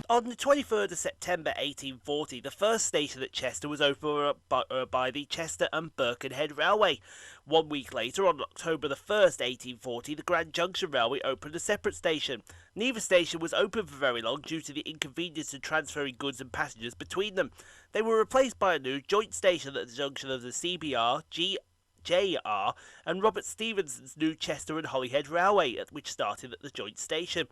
On the 23rd of September 1840, the first station at Chester was opened by the Chester and Birkenhead Railway. 1 week later, on October the 1st, 1840, the Grand Junction Railway opened a separate station. Neither station was open for very long due to the inconvenience of transferring goods and passengers between them. They were replaced by a new joint station at the junction of the CBR, JR, and Robert Stephenson's new Chester and Holyhead Railway, which started at the joint station.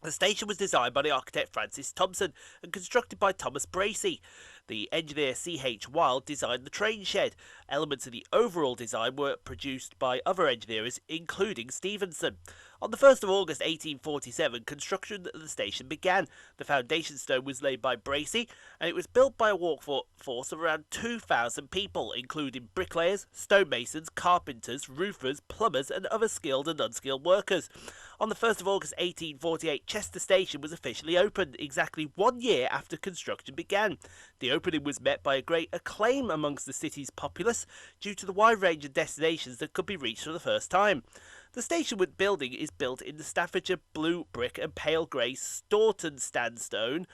The station was designed by the architect Francis Thompson and constructed by Thomas Bracey. The engineer C.H. Wild designed the train shed. Elements of the overall design were produced by other engineers, including Stephenson. On the 1st of August 1847, construction of the station began. The foundation stone was laid by Bracey, and it was built by a workforce of around 2,000 people, including bricklayers, stonemasons, carpenters, roofers, plumbers, and other skilled and unskilled workers. On the 1st of August 1848, Chester Station was officially opened, exactly 1 year after construction began. The opening was met by a great acclaim amongst the city's populace due to the wide range of destinations that could be reached for the first time. The station building is built in the Staffordshire blue brick and pale grey Staunton sandstone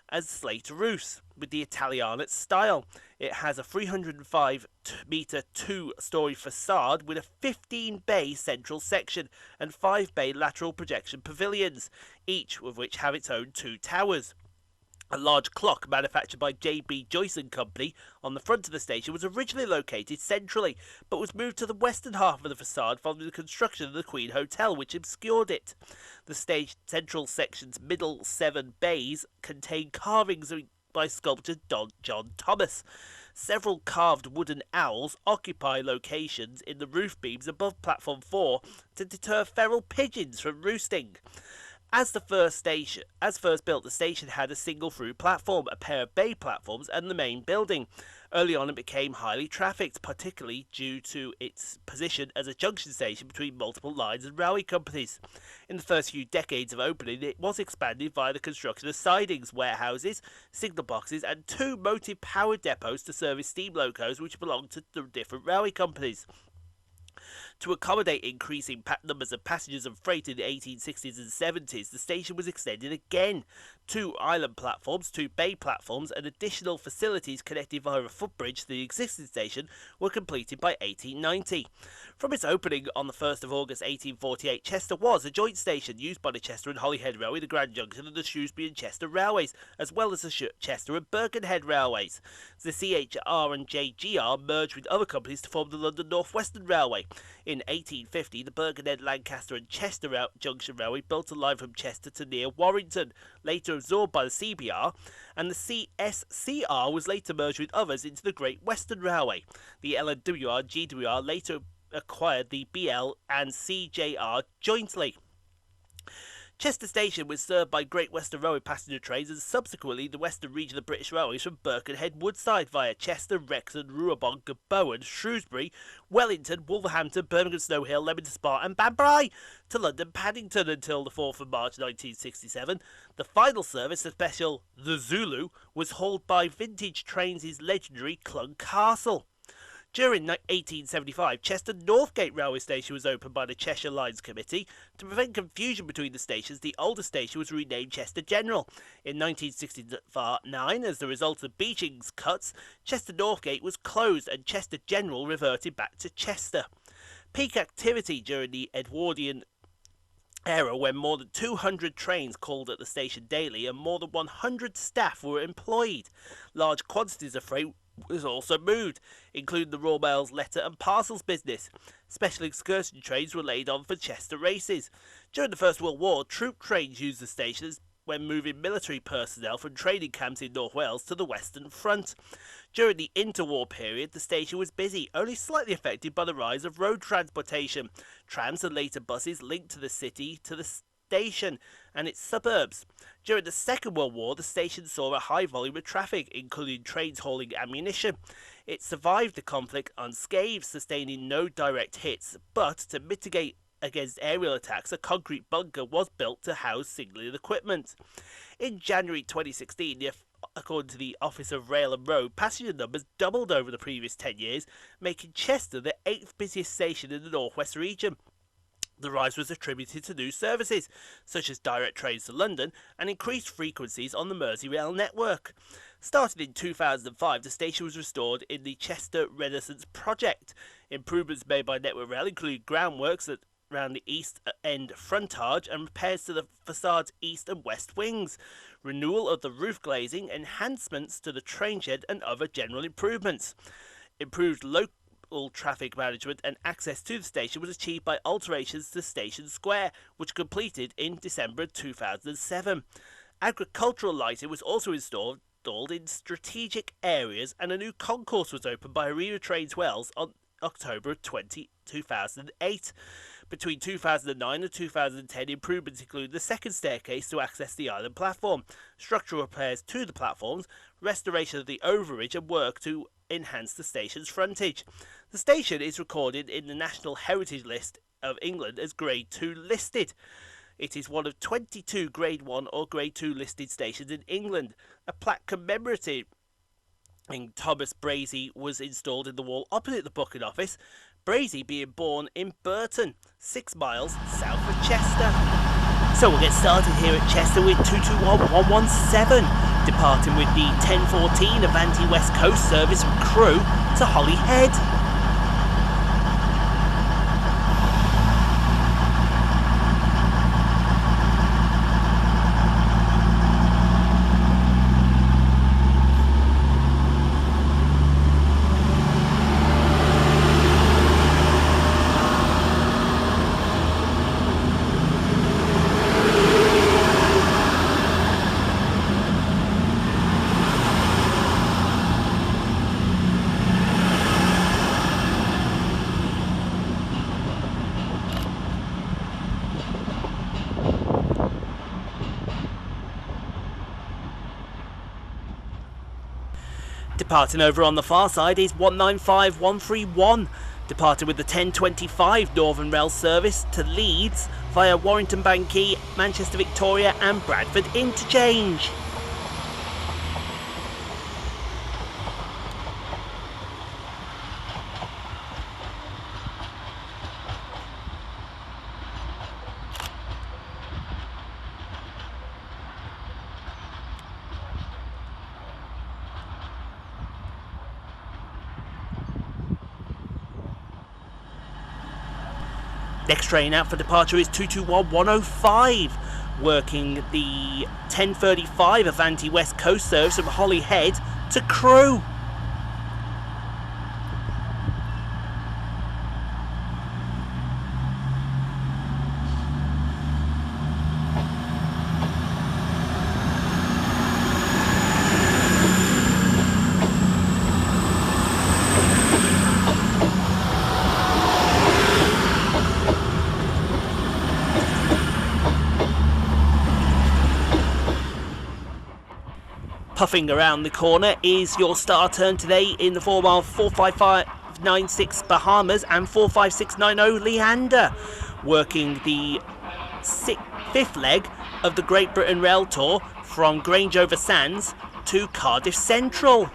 as slate roofs, with the Italianate style. It has a 305-metre two-storey facade with a 15-bay central section and 5-bay lateral projection pavilions, each of which have its own 2 towers. A large clock manufactured by J.B. Joyce and Company on the front of the station was originally located centrally, but was moved to the western half of the facade following the construction of the Queen Hotel, which obscured it. The stage central section's middle 7 bays contain carvings by sculptor John Thomas. Several carved wooden owls occupy locations in the roof beams above platform 4 to deter feral pigeons from roosting. As first built, the station had a single through platform, a pair of bay platforms, and the main building. Early on, it became highly trafficked, particularly due to its position as a junction station between multiple lines and railway companies. In the first few decades of opening, it was expanded via the construction of sidings, warehouses, signal boxes, and 2 motive power depots to service steam locos which belonged to the different railway companies. To accommodate increasing numbers of passengers and freight in the 1860s and 70s, the station was extended again. 2 island platforms, 2 bay platforms, and additional facilities connected via a footbridge to the existing station were completed by 1890. From its opening on the 1st of August 1848, Chester was a joint station used by the Chester and Holyhead Railway, the Grand Junction, and the Shrewsbury and Chester Railways, as well as the Chester and Birkenhead Railways. The CHR and JGR merged with other companies to form the London North Western Railway. In 1850, the Birkenhead, Lancaster and Chester Junction Railway built a line from Chester to near Warrington, later absorbed by the CBR, and the CSCR was later merged with others into the Great Western Railway. The LNWR and GWR later acquired the BL and CJR jointly. Chester Station was served by Great Western Railway passenger trains and subsequently the Western region of British Railways from Birkenhead Woodside via Chester, Wrexham, Ruabon, Bowen, Shrewsbury, Wellington, Wolverhampton, Birmingham, Snow Hill, Leamington Spa and Banbury to London Paddington until the 4th of March 1967. The final service, the special The Zulu, was hauled by Vintage Trains' legendary Clun Castle. During 1875, Chester Northgate Railway Station was opened by the Cheshire Lines Committee. To prevent confusion between the stations, the older station was renamed Chester General. In 1969, as the result of Beeching's cuts, Chester Northgate was closed and Chester General reverted back to Chester. Peak activity during the Edwardian era, when more than 200 trains called at the station daily and more than 100 staff were employed. Large quantities of freight was also moved, including the Royal Mail's letter and parcels business. Special excursion trains were laid on for Chester races. During the First World War, troop trains used the station when moving military personnel from training camps in North Wales to the Western Front. During the interwar period, the station was busy, only slightly affected by the rise of road transportation. Trams and later buses linked to the city to the station and its suburbs. During the Second World War, the station saw a high volume of traffic, including trains hauling ammunition. It survived the conflict unscathed, sustaining no direct hits, but to mitigate against aerial attacks, a concrete bunker was built to house signalling equipment. In January 2016, according to the Office of Rail and Road, passenger numbers doubled over the previous 10 years, making Chester the 8th busiest station in the northwest region. The rise was attributed to new services, such as direct trains to London and increased frequencies on the Merseyrail network. Started in 2005, the station was restored in the Chester Renaissance Project. Improvements made by Network Rail include groundworks around the east end frontage and repairs to the facade's east and west wings, renewal of the roof glazing, enhancements to the train shed and other general improvements. Improved local traffic management and access to the station was achieved by alterations to Station Square, which completed in December 2007. Agricultural lighting was also installed in strategic areas, and a new concourse was opened by Arriva Trains Wells on October 2008. Between 2009 and 2010, improvements include the second staircase to access the island platform, structural repairs to the platforms, restoration of the overbridge, and work to enhance the station's frontage. The station is recorded in the National Heritage List of England as Grade 2 listed. It is one of 22 Grade 1 or Grade 2 listed stations in England. A plaque commemorating Thomas Brazy was installed in the wall opposite the booking office, Brazy being born in Burton, 6 miles south of Chester. So we'll get started here at Chester with 221117, departing with the 1014 Avanti West Coast service from Crewe to Holyhead. Departing over on the far side is 195131, departing with the 1025 Northern Rail service to Leeds via Warrington Banquet, Manchester Victoria and Bradford Interchange. Next train out for departure is 221105, working the 1035 Avanti West Coast service from Holyhead to Crewe. Puffing around the corner is your star turn today in the 4 mile 45596 Bahamas and 45690 Leander, working the 5th leg of the Great Britain Rail Tour from Grange-over-Sands to Cardiff Central.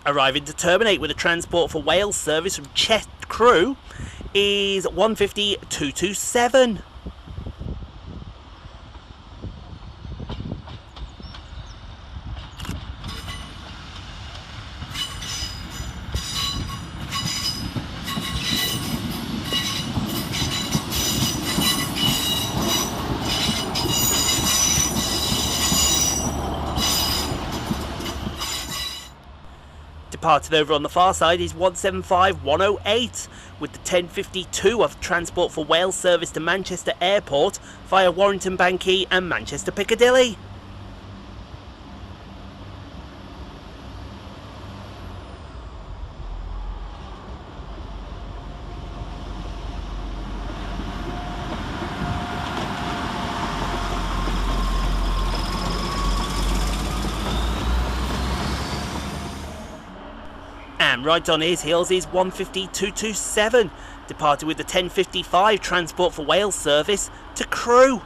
Arriving to terminate with a Transport for Wales service from Crewe is 150-227. Departed over on the far side is 175-108 with the 1052 of Transport for Wales service to Manchester Airport via Warrington Banquet and Manchester Piccadilly. And right on his heels is 150-227, departed with the 1055 Transport for Wales service to Crewe.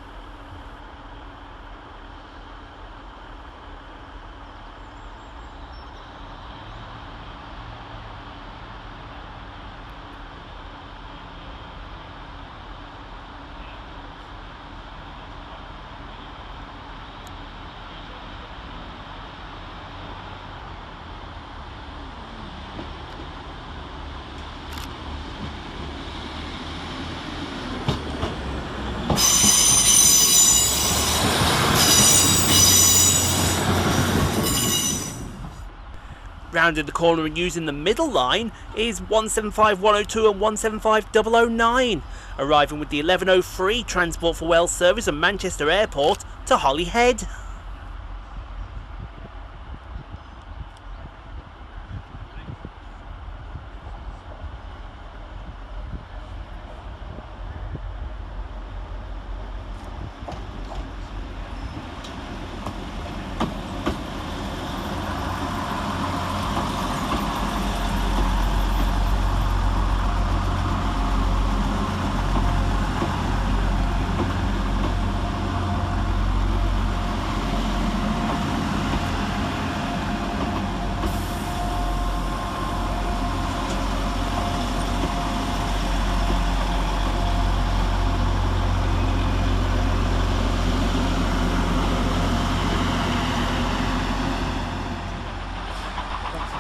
Rounded the corner and using the middle line is 175-102 and 175-009, arriving with the 1103 Transport for Wales service from Manchester Airport to Holyhead.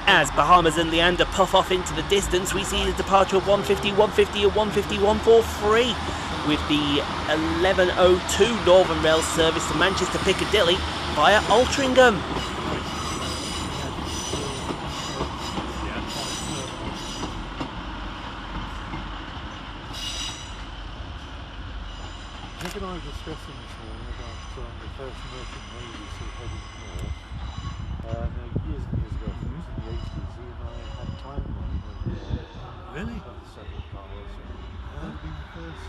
As Bahamas and Leander puff off into the distance, we see the departure of 150, 150 and 150, 143 with the 1102 Northern Rail service to Manchester Piccadilly via Altrincham. Nick and I were discussing this morning about the first merchant navy heading north. Years and years ago, I think it was in the 80s, he and I had time running Really? of the several cars. That would be the first,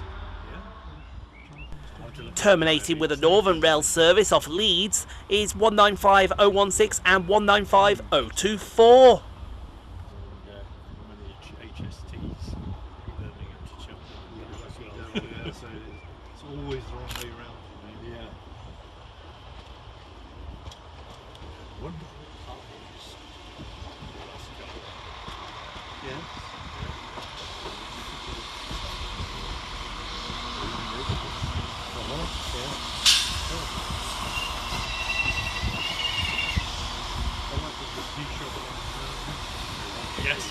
yeah. Terminating with a Northern Rail service off Leeds is 195-016 and 195-024. Many HSTs, Birmingham to Cheltenham as well. Yeah, so it's always the wrong way round for me. Yeah. Wonderful. Yes. Yes.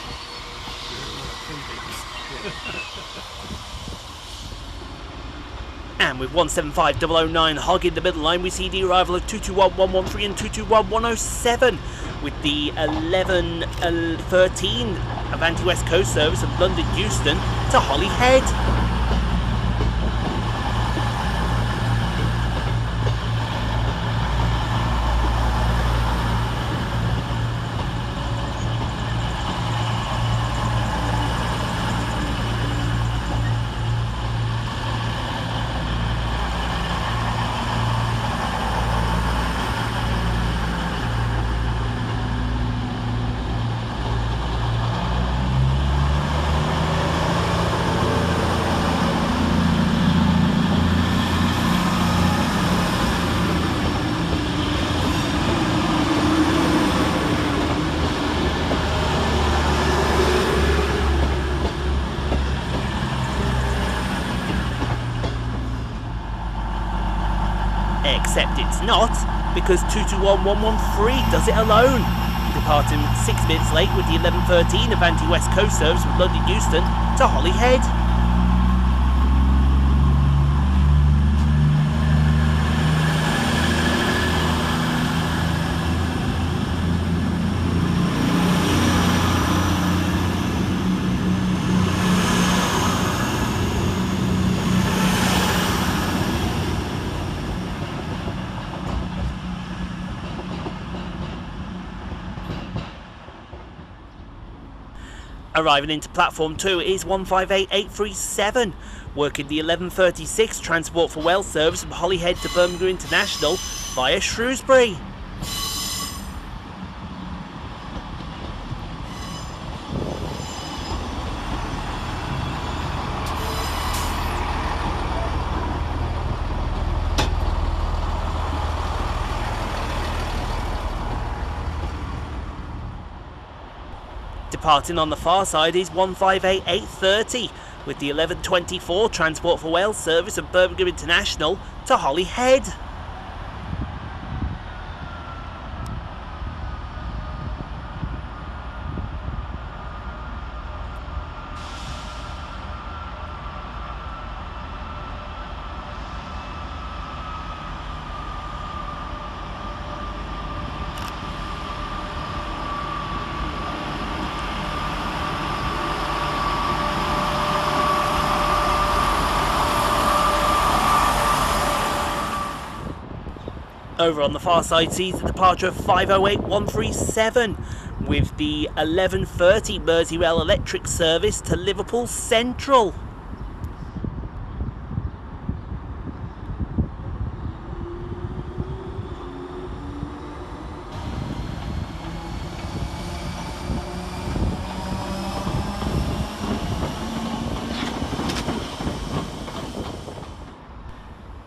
And with 175-009 hogging the middle line, we see the arrival of 221-113 and 221-107 with the 1113 Avanti West Coast service of London Euston to Holyhead. it's not, because 221113 does it alone. Departing 6 minutes late with the 11:13 Avanti West Coast service from London Euston to Holyhead. Arriving into platform 2 is 158837, working the 11:36 Transport for Wales service from Holyhead to Birmingham International via Shrewsbury. Departing on the far side is 158830, with the 11:24 Transport for Wales service of Birmingham International to Holyhead. Over on the far side sees the departure of 508137 with the 11:30 Merseyrail electric service to Liverpool Central.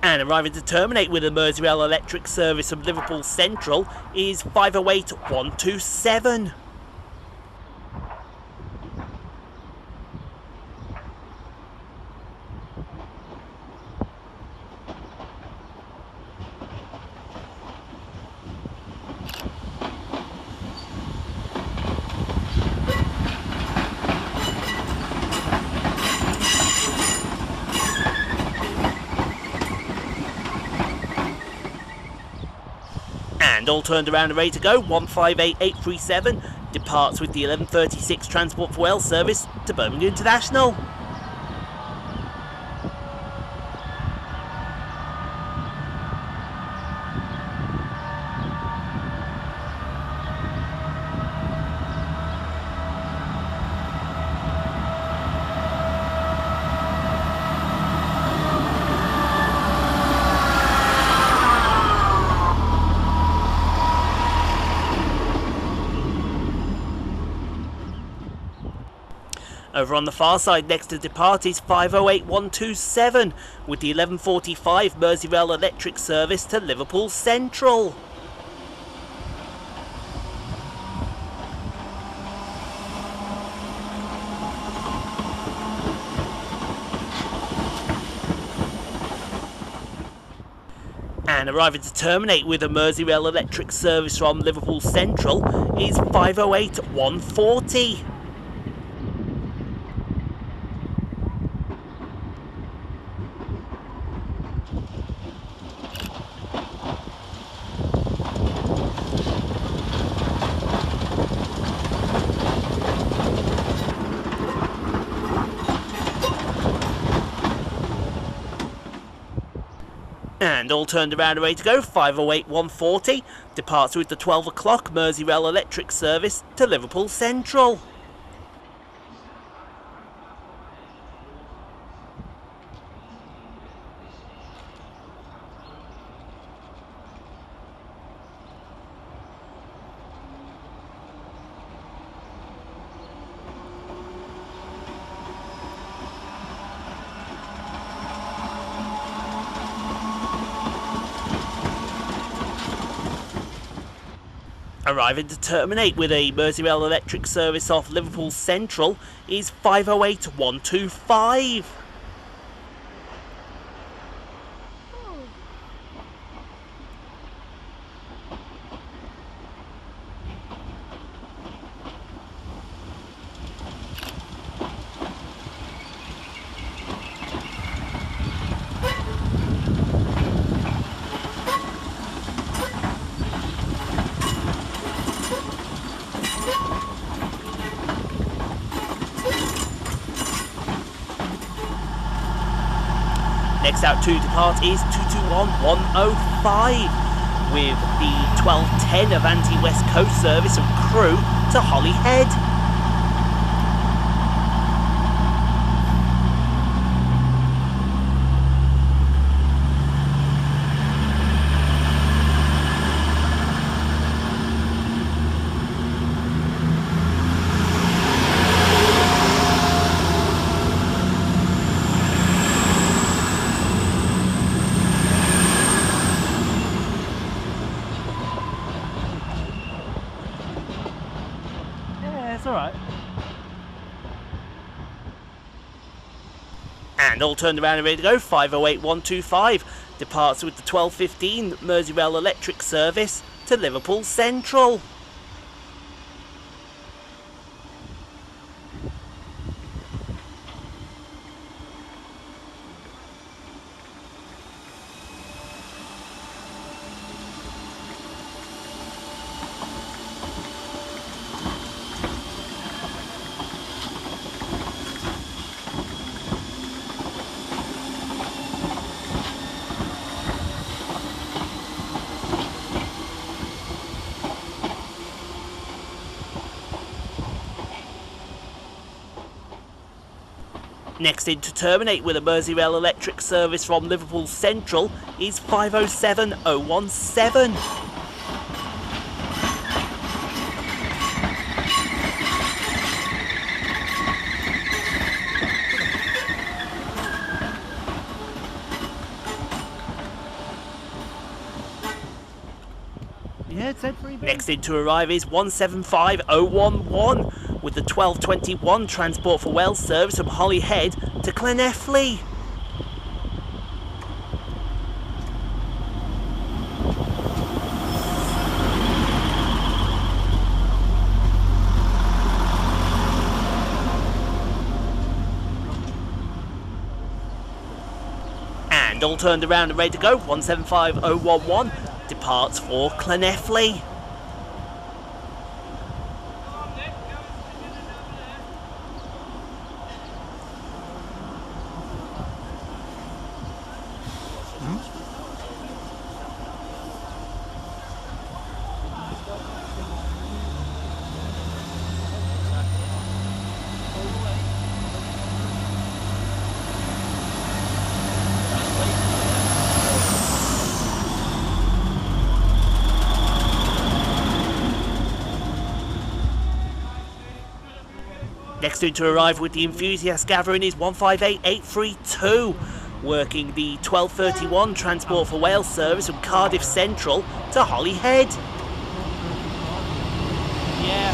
And arriving to terminate with a Merseyrail electric service from Liverpool Central is 508127. And all turned around and ready to go. 158837 departs with the 11:36 Transport for Wales service to Birmingham International. Over on the far side next to depart is 508127 with the 11:45 Merseyrail electric service to Liverpool Central. And arriving to terminate with a Merseyrail electric service from Liverpool Central is 508140. And all turned around and ready to go. 508140 departs with the 12 o'clock Merseyrail electric service to Liverpool Central. Arriving to terminate with a Merseyrail electric service off Liverpool Central is 508125. Next out to depart is 221105 with the 1210 Avanti West Coast service and crew to Holyhead. It's alright. And all turned around and ready to go. 508125 departs with the 1215 Merseyrail electric service to Liverpool Central. Next in to terminate with a Merseyrail electric service from Liverpool Central is 507017. Yeah, it's said free. Next in to arrive is 175011 with the 1221 Transport for Wales service from Holyhead to Llanelli. And all turned around and ready to go. 175011 departs for Llanelli. Next in to arrive with the enthusiast gathering is 158832, working the 1231 Transport for Wales service from Cardiff Central to Holyhead. Yeah.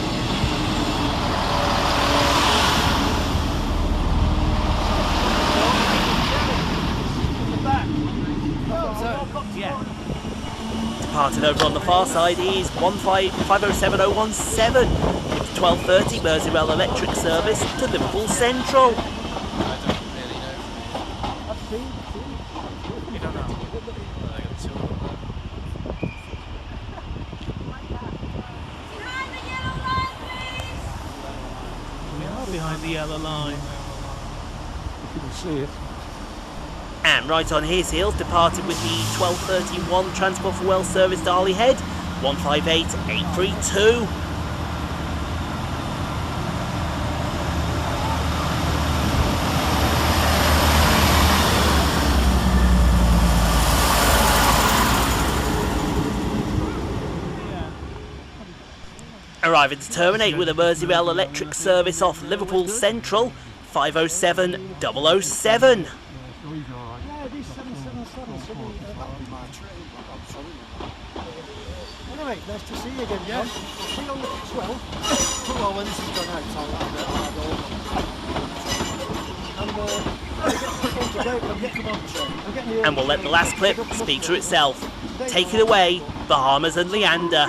Departing over on the far side is 507017 with 1230 Merseyrail electric service to Liverpool Central. We are behind the yellow line. You can see it. And right on his heels, departed with the 1231 Transport for Wales service to Holyhead, 158832. Arriving to terminate with a Merseyrail electric service off Liverpool Central, 507007. Anyway, nice to see you again. Yeah. See you on the 12th. Well, when this has gone out, And we'll let the last clip speak for itself. Take it away, Bahamas and Leander.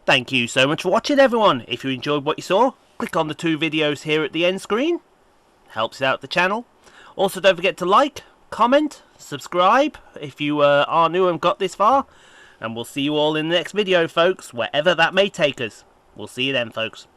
Thank you so much for watching, everyone. If you enjoyed what you saw, click on the 2 videos here at the end screen. Helps out the channel. Also, don't forget to like, comment, subscribe if you are new and got this far. And we'll see you all in the next video, folks, wherever that may take us. We'll see you then, folks.